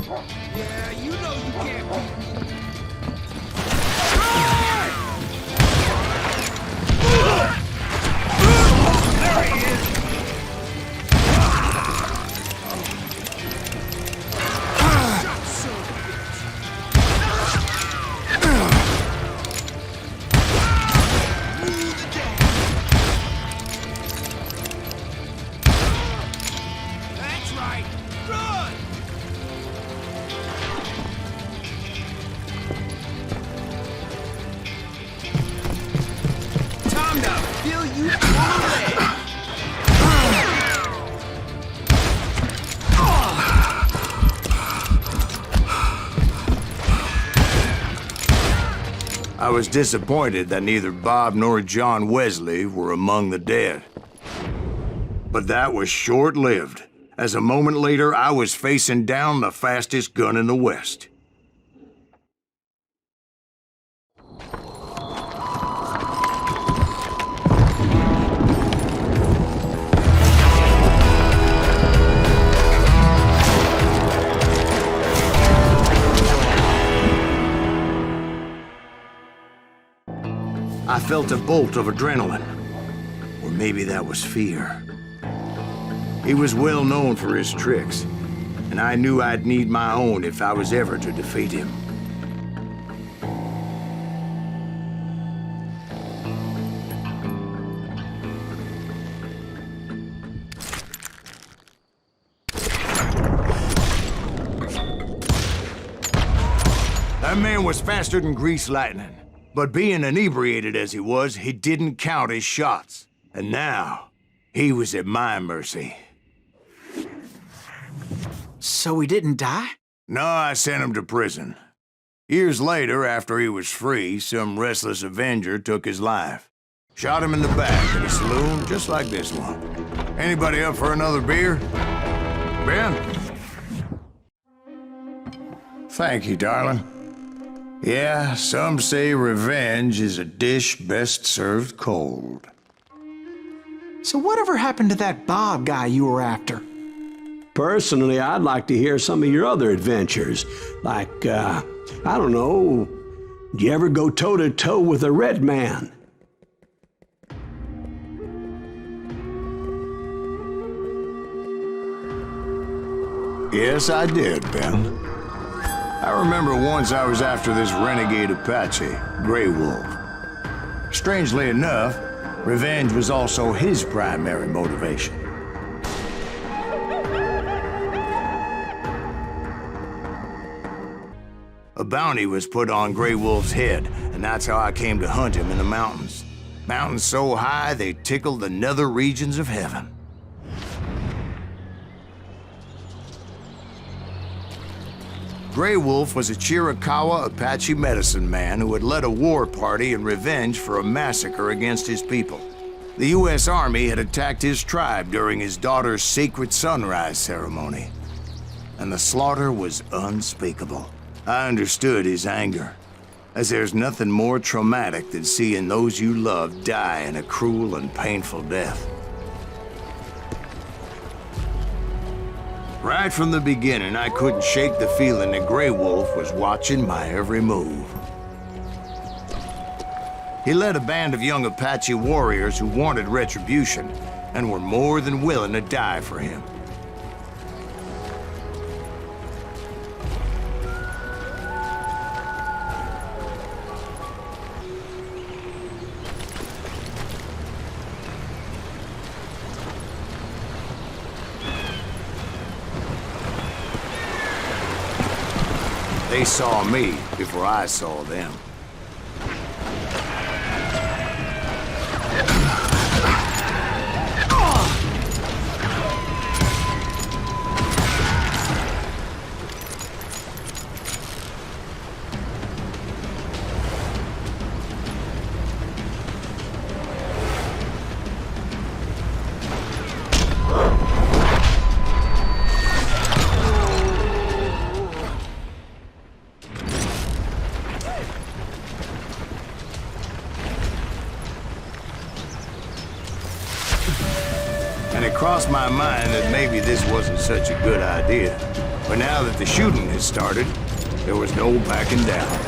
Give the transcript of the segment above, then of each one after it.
Yeah, you know you can't beat me. There he is! That's right! Run! Time to feel you full of lead! I was disappointed that neither Bob nor John Wesley were among the dead. But that was short-lived, as a moment later I was facing down the fastest gun in the West. I felt a bolt of adrenaline, or maybe that was fear. He was well known for his tricks, and I knew I'd need my own if I was ever to defeat him. That man was faster than greased lightning. But being inebriated as he was, he didn't count his shots. And now, he was at my mercy. So he didn't die? No, I sent him to prison. Years later, after he was free, some restless avenger took his life. Shot him in the back at a saloon just like this one. Anybody up for another beer? Ben? Thank you, darling. Yeah, some say revenge is a dish best served cold. So whatever happened to that Bob guy you were after? Personally, I'd like to hear some of your other adventures. Like, I don't know, did you ever go toe-to-toe with a red man? Yes, I did, Ben. I remember once I was after this renegade Apache, Grey Wolf. Strangely enough, revenge was also his primary motivation. A bounty was put on Grey Wolf's head, and that's how I came to hunt him in the mountains. Mountains so high they tickled the nether regions of heaven. Grey Wolf was a Chiricahua Apache medicine man who had led a war party in revenge for a massacre against his people. The U.S. Army had attacked his tribe during his daughter's sacred sunrise ceremony, and the slaughter was unspeakable. I understood his anger, as there's nothing more traumatic than seeing those you love die in a cruel and painful death. Right from the beginning, I couldn't shake the feeling that Grey Wolf was watching my every move. He led a band of young Apache warriors who wanted retribution and were more than willing to die for him. They saw me before I saw them. crossed my mind that maybe this wasn't such a good idea. But now that the shooting had started, there was no backing down.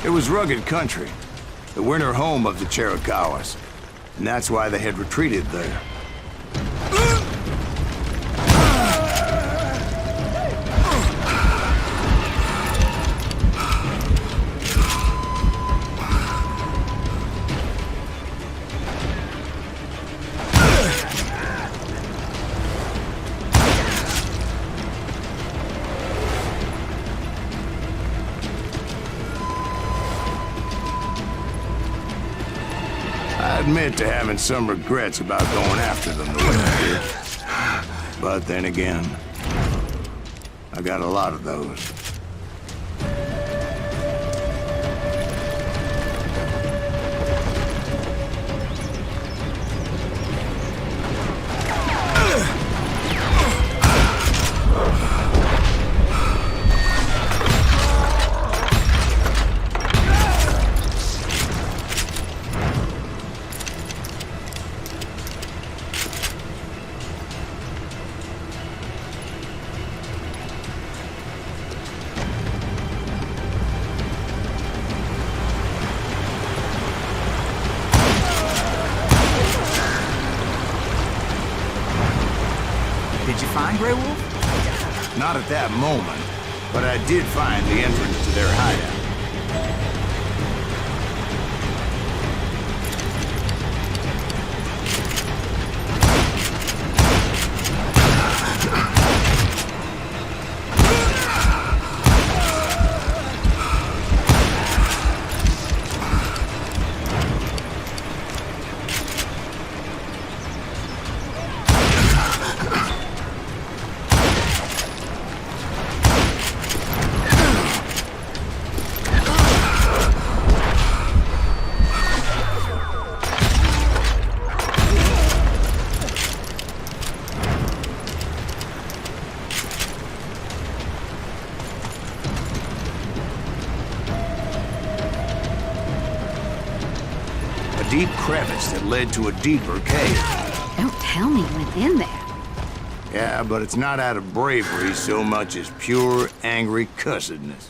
It was rugged country, the winter home of the Chiricahuas, and that's why they had retreated there. I admit to having some regrets about going after them the way I did. But then again, I got a lot of those. Did you find Grey Wolf? Not at that moment, but I did find the entrance to their hideout. A deep crevice that led to a deeper cave. Don't tell me you went in there. Yeah, but it's not out of bravery so much as pure, angry cussedness.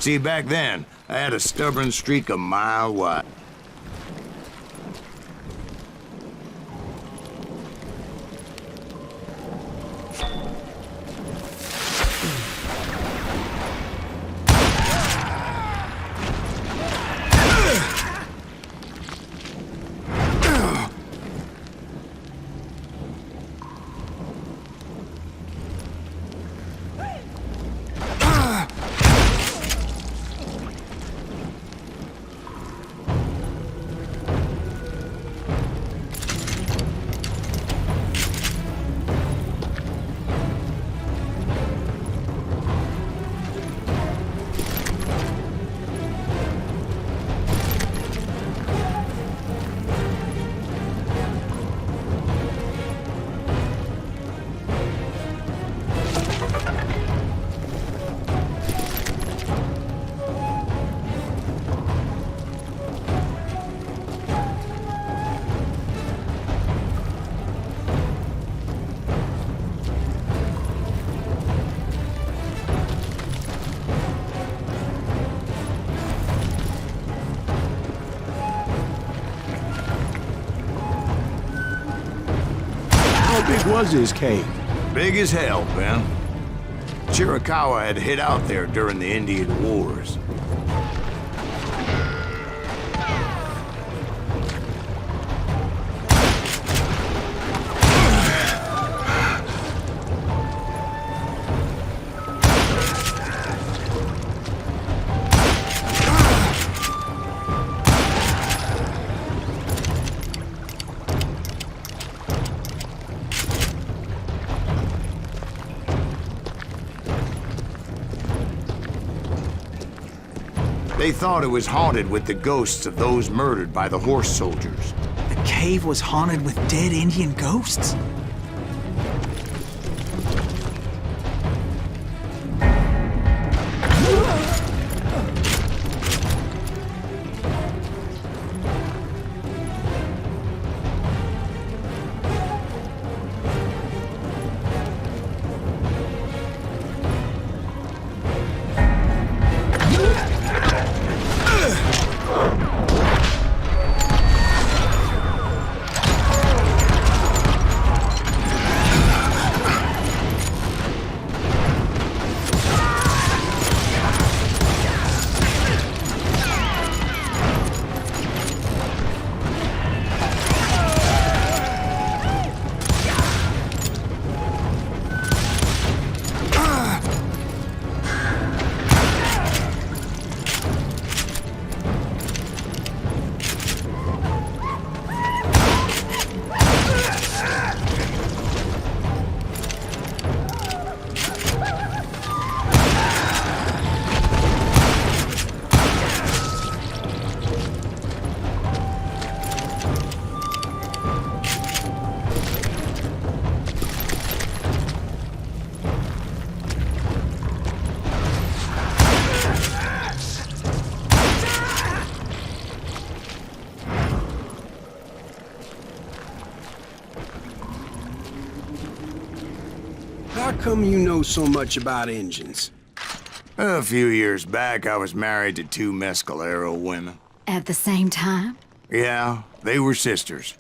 See, back then, I had a stubborn streak a mile wide. big was his cave? Big as hell, Ben. Chiricahua had hid out there during the Indian Wars. They thought it was haunted with the ghosts of those murdered by the horse soldiers. The cave was haunted with dead Indian ghosts? How come you know so much about engines? A few years back, I was married to two Mescalero women. At the same time? Yeah, they were sisters.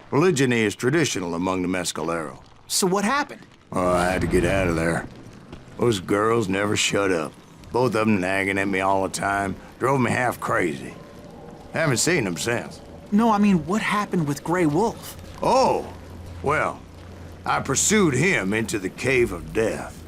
Polygyny is traditional among the Mescalero. So what happened? Oh, I had to get out of there. Those girls never shut up. Both of them nagging at me all the time. Drove me half crazy. Haven't seen them since. No, I mean, what happened with Grey Wolf? Oh, well, I pursued him into the Cave of Death.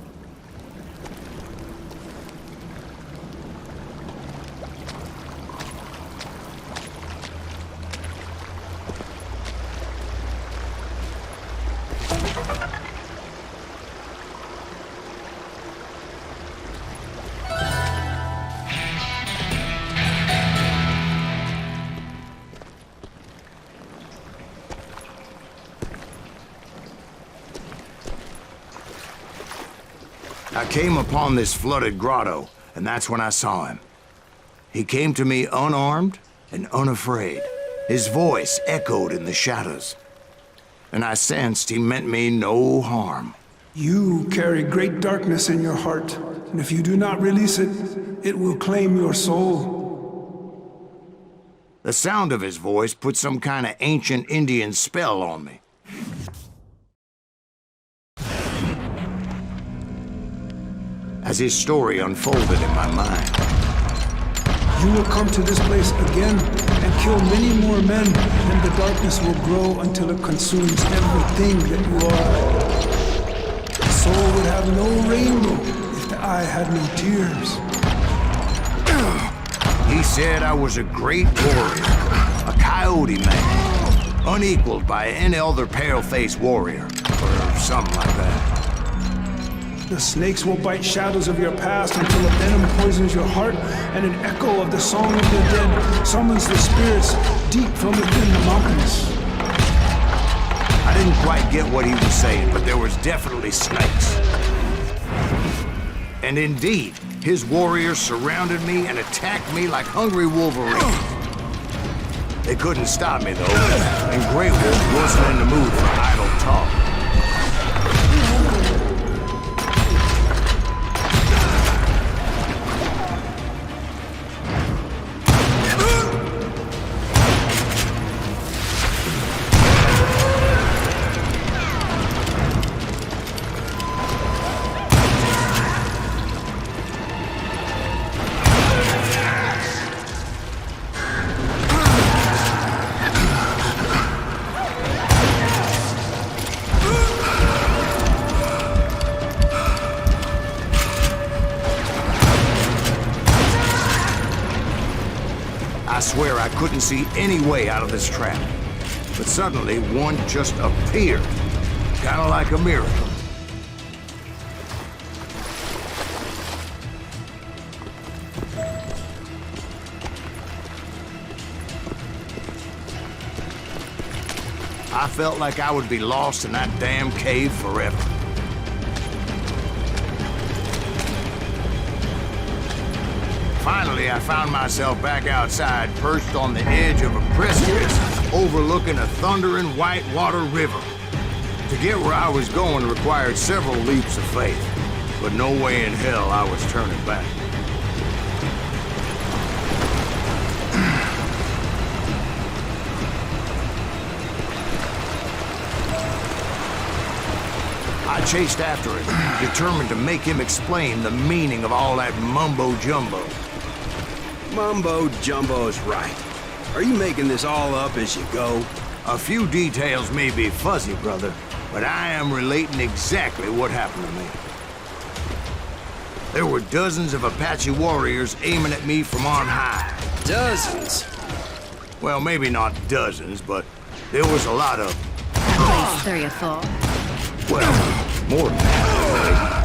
I came upon this flooded grotto, and that's when I saw him. He came to me unarmed and unafraid. His voice echoed in the shadows, and I sensed he meant me no harm. You carry great darkness in your heart, and if you do not release it, it will claim your soul. The sound of his voice put some kind of ancient Indian spell on me. As his story unfolded in my mind, You will come to this place again and kill many more men, and the darkness will grow until it consumes everything that you are. The soul would have no rainbow if the eye had no tears. he said I was a great warrior, a coyote man, unequaled by any other pale-faced warrior, or something like that. The snakes will bite shadows of your past until a venom poisons your heart, and an echo of the song of the dead summons the spirits deep from within the mountains. I didn't quite get what he was saying, but there was definitely snakes. And indeed, his warriors surrounded me and attacked me like hungry wolverines. They couldn't stop me, though, and Grey Wolf wasn't in the mood for idle talk. I swear I couldn't see any way out of this trap. But suddenly, one just appeared. Kind of like a miracle. I felt like I would be lost in that damn cave forever. Finally, I found myself back outside, perched on the edge of a precipice overlooking a thundering whitewater river. To get where I was going required several leaps of faith, but no way in hell I was turning back. I chased after him, determined to make him explain the meaning of all that mumbo-jumbo. Mumbo-jumbo's right. Are you making this all up as you go? A few details may be fuzzy, brother, but I am relating exactly what happened to me. There were dozens of Apache warriors aiming at me from on high. Dozens? Well, maybe not dozens, but there was a lot of... At least 3 or 4. Well, more than that,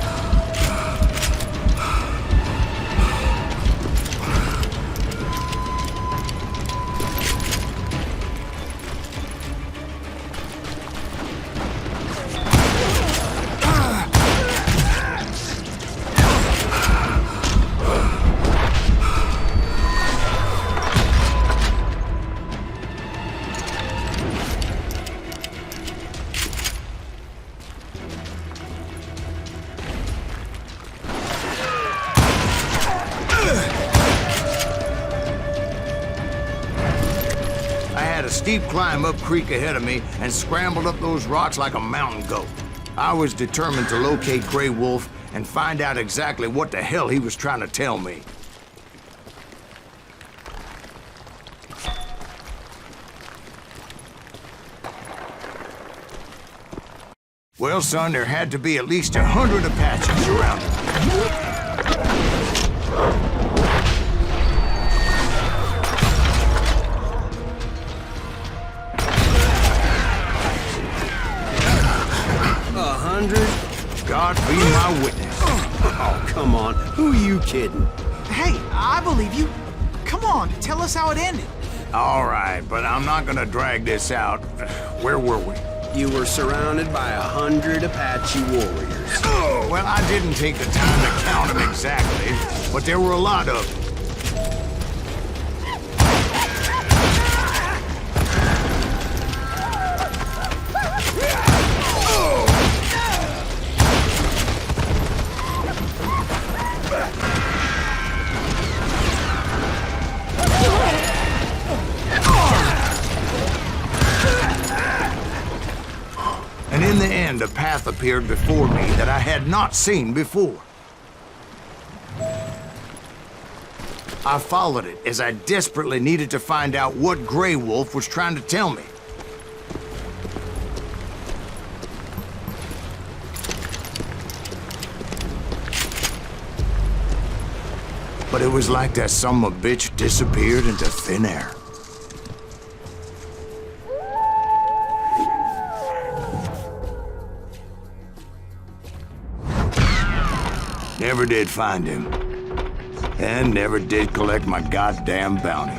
steep climb up creek ahead of me and scrambled up those rocks like a mountain goat. I was determined to locate Grey Wolf and find out exactly what the hell he was trying to tell me. Well, son, there had to be at least 100 Apaches around him. 100? God be my witness. Oh, come on. Who are you kidding? Hey, I believe you. Come on, tell us how it ended. All right, but I'm not gonna drag this out. Where were we? You were surrounded by 100 Apache warriors. Oh, well, I didn't take the time to count them exactly, but there were a lot of them. And in the end, a path appeared before me that I had not seen before. I followed it as I desperately needed to find out what Grey Wolf was trying to tell me. But it was like that son of a bitch disappeared into thin air. Never did find him. And never did collect my goddamn bounty.